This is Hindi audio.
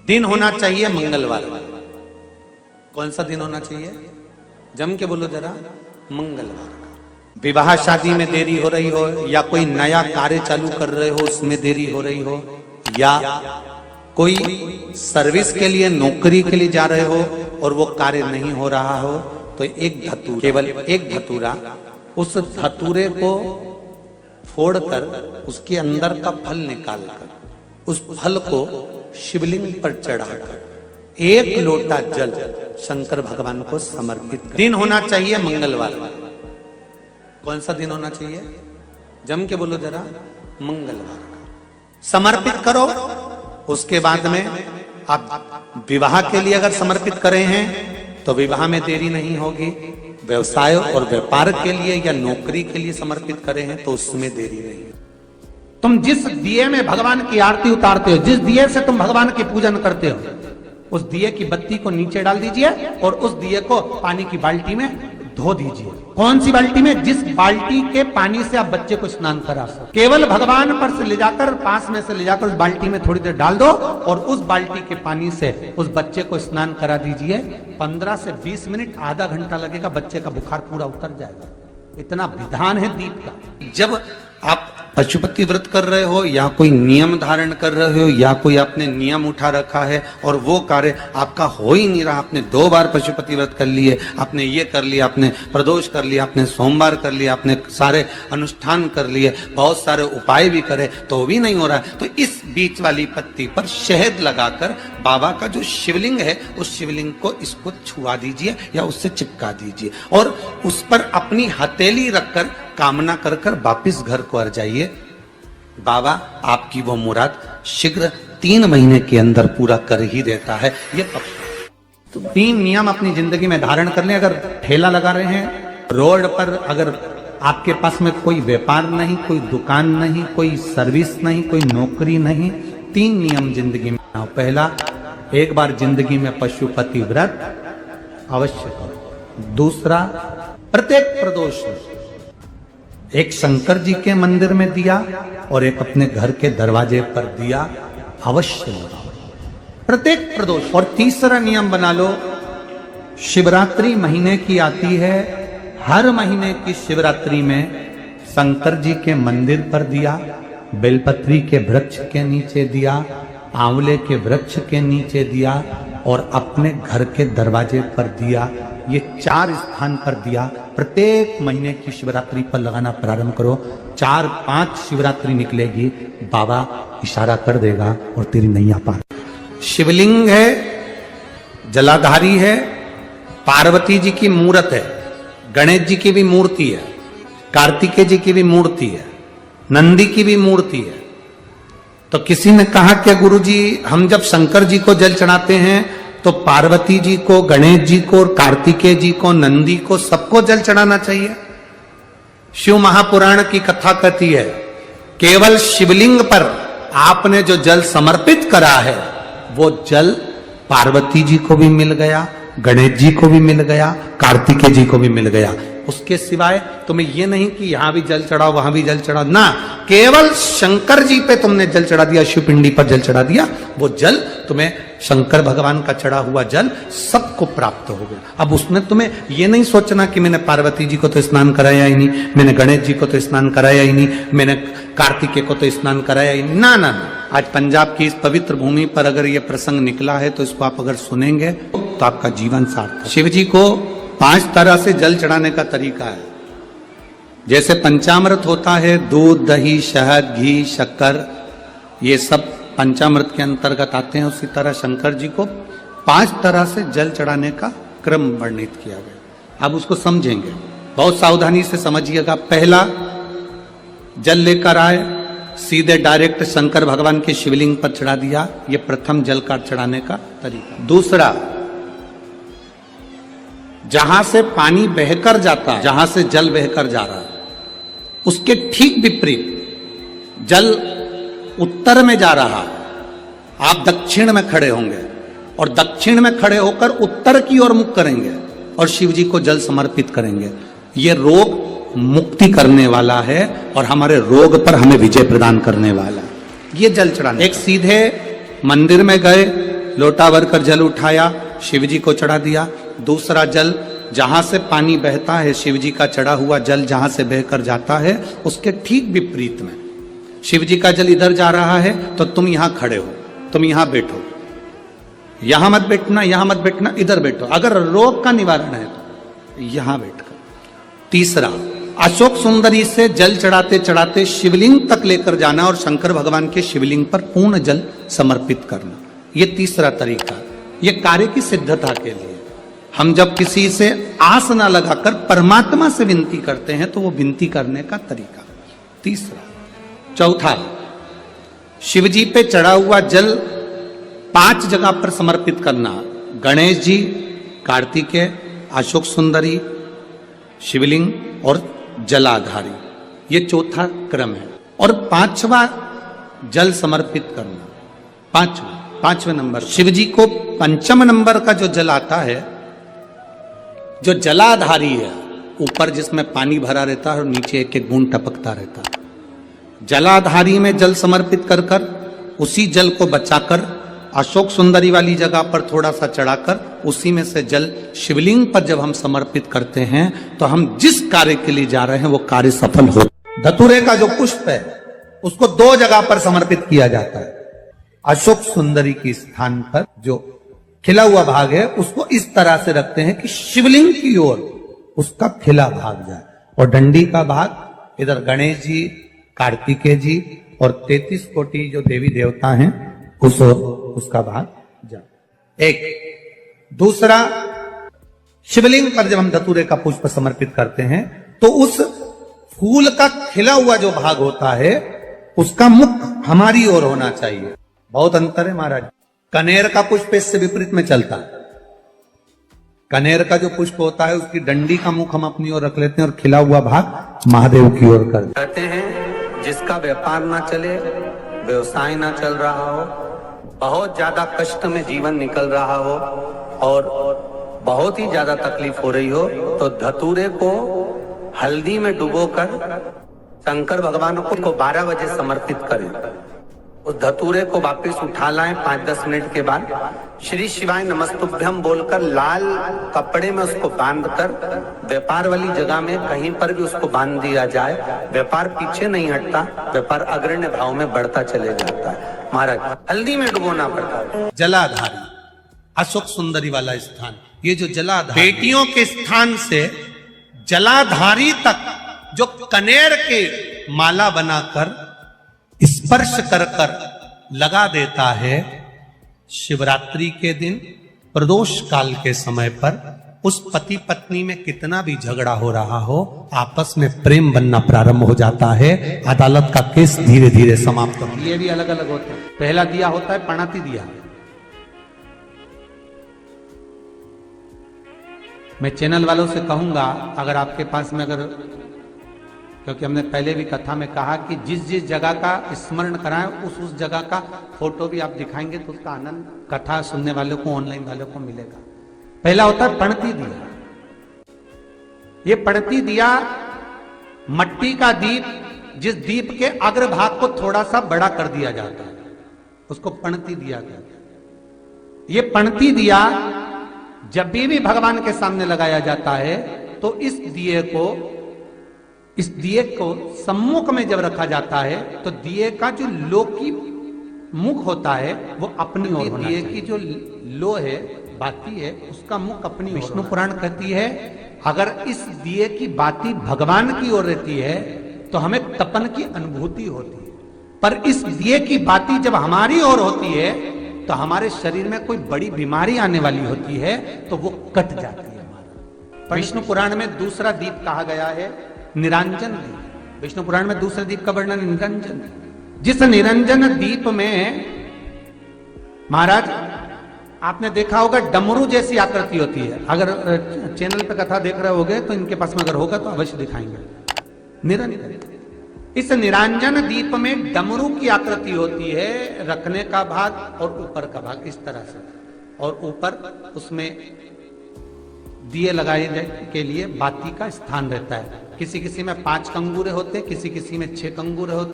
दिन होना चाहिए मंगलवार। कौन सा दिन होना चाहिए? जम के बोलो जरा। मंगलवार का। विवाह शादी में देरी हो रही हो, या कोई नया कार्य चालू कर रहे हो उसमें देरी हो रही हो, या कोई सर्विस के लिए नौकरी के लिए जा रहे हो और वो कार्य नहीं हो रहा हो, तो एक धतूरा, केवल एक धतूरा, उस धतूरे को फोड़कर उसके अंदर का फल निकालकर उस फल को शिवलिंग पर चढ़ाकर एक लोटा जल शंकर भगवान को समर्पित कर। दिन होना चाहिए मंगलवार। कौन सा दिन होना चाहिए? जम के बोलो जरा। मंगलवार का समर्पित करो। उसके बाद में आप विवाह के लिए अगर समर्पित करे हैं तो विवाह में देरी नहीं होगी। व्यवसाय और व्यापार के लिए या नौकरी के लिए समर्पित करे हैं तो उसमें देरी नहीं। तुम जिस दिए में भगवान की आरती उतारते हो, जिस दिए से तुम भगवान की पूजन करते हो, उस दिए की बत्ती को नीचे डाल दीजिए और उस दिए को पानी की बाल्टी में धो दीजिए। कौन सी बाल्टी में? जिस बाल्टी के पानी से आप बच्चे को स्नान करा सको। केवल भगवान पर से ले जाकर, पास में से ले जाकर उस बाल्टी में थोड़ी देर डाल दो और उस बाल्टी के पानी से उस बच्चे को स्नान करा दीजिए। 15 से 20 मिनट, आधा घंटा लगेगा, बच्चे का बुखार पूरा उतर जाएगा। इतना विधान है दीप का। जब आप पशुपति व्रत कर रहे हो या कोई नियम धारण कर रहे हो या कोई आपने नियम उठा रखा है और वो कार्य आपका हो ही नहीं रहा, आपने 2 बार पशुपति व्रत कर लिए, आपने ये कर लिया, आपने प्रदोष कर लिया, आपने सोमवार कर लिया, आपने सारे अनुष्ठान कर लिए, बहुत सारे उपाय भी करे तो भी नहीं हो रहा है, तो इस बीच वाली पत्ती पर शहद लगाकर बाबा का जो शिवलिंग है उस शिवलिंग को इसको छुआ दीजिए या उससे चिपका दीजिए और उस पर अपनी हथेली रखकर कामना कर कर वापिस घर को आ जाइए। बाबा आपकी वो मुराद शीघ्र 3 महीने के अंदर पूरा कर ही देता है। ये तो 3 नियम अपनी जिंदगी में धारण कर लें। अगर ठेला लगा रहे हैं रोड पर, अगर आपके पास में कोई व्यापार नहीं, कोई दुकान नहीं, कोई सर्विस नहीं, कोई नौकरी नहीं, 3 नियम जिंदगी में। पहला, एक बार जिंदगी में पशुपति व्रत अवश्य करो। दूसरा, प्रत्येक प्रदोष एक शंकर जी के मंदिर में दिया और एक अपने घर के दरवाजे पर दिया अवश्य लगाओ, प्रत्येक प्रदोष। और तीसरा नियम बना लो, शिवरात्रि महीने की आती है, हर महीने की शिवरात्रि में शंकर जी के मंदिर पर दिया, बेलपत्री के वृक्ष के नीचे दिया, आंवले के वृक्ष के नीचे दिया और अपने घर के दरवाजे पर दिया। ये 4 स्थान पर दिया। प्रत्येक महीने की शिवरात्रि पर लगाना प्रारंभ करो। 4-5 शिवरात्रि निकलेगी, बाबा इशारा कर देगा और तेरी नैया पार। शिवलिंग है, जलाधारी है, पार्वती जी की मूर्त है, गणेश जी की भी मूर्ति है, कार्तिकेय जी की भी मूर्ति है, नंदी की भी मूर्ति है। तो किसी ने कहा कि गुरुजी हम जब शंकर जी को जल चढ़ाते हैं तो पार्वती जी को, गणेश जी को, कार्तिकेय जी को, नंदी को, सबको जल चढ़ाना चाहिए। शिव महापुराण की कथा कहती है केवल शिवलिंग पर आपने जो जल समर्पित करा है वो जल पार्वती जी को भी मिल गया, गणेश जी को भी मिल गया, कार्तिकेय जी को भी मिल गया। उसके सिवाय तुम्हें ये नहीं कि यहां भी जल चढ़ाओ वहां भी जल चढ़ाओ ना, केवल शंकर जी पे तुमने जल चढ़ा दिया, शिव पिंडी पर जल चढ़ा दिया, वो जल तुम्हें शंकर भगवान का चढ़ा हुआ जल सबको प्राप्त हो गया। अब उसमें तुम्हें ये नहीं सोचना कि मैंने पार्वती जी को तो स्नान कराया ही नहीं, मैंने गणेश जी को तो स्नान कराया ही नहीं, मैंने कार्तिकेय को तो स्नान कराया ही नहीं। ना ना ना, आज पंजाब की इस पवित्र भूमि पर अगर ये प्रसंग निकला है तो इसको आप अगर सुनेंगे तो आपका जीवन सार्थक। शिव जी को 5 तरह से जल चढ़ाने का तरीका है। जैसे पंचामृत होता है, दूध, दही, शहद, घी, शक्कर, ये सब पंचामृत के अंतर्गत आते हैं, उसी तरह शंकर जी को 5 तरह से जल चढ़ाने का क्रम वर्णित किया गया। अब उसको समझेंगे, बहुत सावधानी से समझिएगा। पहला, जल लेकर आए, सीधे डायरेक्ट शंकर भगवान के शिवलिंग पर चढ़ा दिया, ये प्रथम जल का चढ़ाने का तरीका। दूसरा, जहां से पानी बहकर जाता है, जहां से जल बहकर जा रहा है, उसके ठीक विपरीत जल उत्तर में जा रहा है, आप दक्षिण में खड़े होंगे और दक्षिण में खड़े होकर उत्तर की ओर मुख करेंगे और शिव जी को जल समर्पित करेंगे। ये रोग मुक्ति करने वाला है और हमारे रोग पर हमें विजय प्रदान करने वाला है। ये जल चढ़ाने। एक सीधे मंदिर में गए, लोटा भर कर जल उठाया, शिव जी को चढ़ा दिया। दूसरा जल, जहां से पानी बहता है, शिव जी का चढ़ा हुआ जल जहां से बहकर जाता है, उसके ठीक विपरीत में शिव जी का जल इधर जा रहा है तो तुम यहां खड़े हो, तुम यहां बैठो, यहां मत बैठना, यहां मत बैठना, इधर बैठो। अगर रोग का निवारण है तो यहां बैठकर। तीसरा, अशोक सुंदरी से जल चढ़ाते चढ़ाते शिवलिंग तक लेकर जाना और शंकर भगवान के शिवलिंग पर पूर्ण जल समर्पित करना। ये तीसरा तरीका, ये कार्य की सिद्धता के लिए। हम जब किसी से आस ना लगाकर परमात्मा से विनती करते हैं तो वो विनती करने का तरीका। तीसरा। चौथा, शिव जी पे चढ़ा हुआ जल 5 जगह पर समर्पित करना। गणेश जी, कार्तिकेय, अशोक सुंदरी, शिवलिंग और जलाधारी, ये चौथा क्रम है। और 5वां जल समर्पित करना, 5वें नंबर। शिव जी को 5वें नंबर का जो जल आता है, जो जलाधारी है, ऊपर जिसमें पानी भरा रहता है और नीचे एक एक बूंद टपकता रहता है, जलाधारी में जल समर्पित कर कर उसी जल को बचाकर अशोक सुंदरी वाली जगह पर थोड़ा सा चढ़ाकर उसी में से जल शिवलिंग पर जब हम समर्पित करते हैं तो हम जिस कार्य के लिए जा रहे हैं वो कार्य सफल हो। धतूरे का जो पुष्प है उसको 2 जगह पर समर्पित किया जाता है। अशोक सुंदरी के स्थान पर जो खिला हुआ भाग है उसको इस तरह से रखते हैं कि शिवलिंग की ओर उसका खिला भाग जाए, और डंडी का भाग इधर गणेश जी, कार्तिकेय जी और 33 कोटि जो देवी देवता हैं उस ओर उसका भाग जाए। एक। दूसरा, शिवलिंग पर जब हम धतूरे का पुष्प समर्पित करते हैं तो उस फूल का खिला हुआ जो भाग होता है उसका मुख हमारी ओर होना चाहिए। बहुत अंतर है महाराज। कनेर का पुष्प इससे विपरीत में चलता है। कनेर का जो पुष्प होता है उसकी डंडी का मुख हम अपनी ओर रख लेते हैं और खिला हुआ भाग महादेव की ओर कर कहते हैं। जिसका व्यापार ना चले, व्यवसाय ना चल रहा हो, बहुत ज्यादा कष्ट में जीवन निकल रहा हो और बहुत ही ज्यादा तकलीफ हो रही हो, तो धतूरे को हल्दी में डुबोकर शंकर भगवान को 12 बजे समर्पित करें। उस धतूरे को वापस उठा लाएं 5-10 मिनट के बाद, श्री शिवाय नमस्तुभ्यम बोलकर लाल कपड़े में उसको बांधकर व्यापार वाली जगह में कहीं पर भी उसको बांध दिया जाए। व्यापार पीछे नहीं हटता, व्यापार अग्रण्य भाव में बढ़ता चले जाता है। महाराज, हल्दी में डुबोना पड़ता है। जलाधारी, अशोक सुंदरी वाला स्थान, ये जो जलाधारी बेटियों के स्थान से जलाधारी तक जो कनेर के माला बनाकर स्पर्श कर कर लगा देता है, शिवरात्रि के दिन प्रदोष काल के समय पर उस पति पत्नी में कितना भी झगड़ा हो रहा हो, आपस में प्रेम बनना प्रारंभ हो जाता है। अदालत का केस धीरे धीरे समाप्त हो। ये भी अलग अलग होते हैं। पहला दिया होता है पणाती दिया। मैं चैनल वालों से कहूंगा, अगर आपके पास में अगर, क्योंकि हमने पहले भी कथा में कहा कि जिस जिस जगह का स्मरण कराएं उस जगह का फोटो भी आप दिखाएंगे तो उसका आनंद कथा सुनने वालों को, ऑनलाइन वालों को मिलेगा। पहला होता है पणती दिया। ये पणती दिया मट्टी का दीप, जिस दीप के अग्रभाग को थोड़ा सा बड़ा कर दिया जाता है, उसको पणती दिया कहते हैं। ये पणती दिया जब भी भगवान के सामने लगाया जाता है तो इस दिए को सम्मुख में जब रखा जाता है तो दिए का जो लो की मुख होता है वो अपनी ओर होना चाहिए। दिए की जो लो है, बाती है, उसका मुख अपनी। विष्णु पुराण कहती है अगर इस दिए की बाती भगवान की ओर रहती है तो हमें तपन की अनुभूति होती है, पर इस दिए की बाती जब हमारी ओर होती है तो हमारे शरीर में कोई बड़ी बीमारी आने वाली होती है तो वो कट जाती है हमारा। विष्णु पुराण में दूसरा दीप कहा गया है निरंजन दीप। विष्णु पुराण में दूसरे दीप का वर्णन निरंजन। जिस निरंजन दीप में महाराज आपने देखा होगा डमरू जैसी आकृति होती है। अगर चैनल पे कथा देख रहे होगे तो इनके पास में अगर होगा तो अवश्य दिखाएंगे। निरंजन, इस निरंजन दीप में डमरू की आकृति होती है, रखने का भाग और ऊपर का भाग इस तरह से, और ऊपर उसमें दिए लगाए के लिए बाती का स्थान रहता है। किसी किसी में 5 कंगूरे होते, किसी किसी में 6 कंगूरे होते।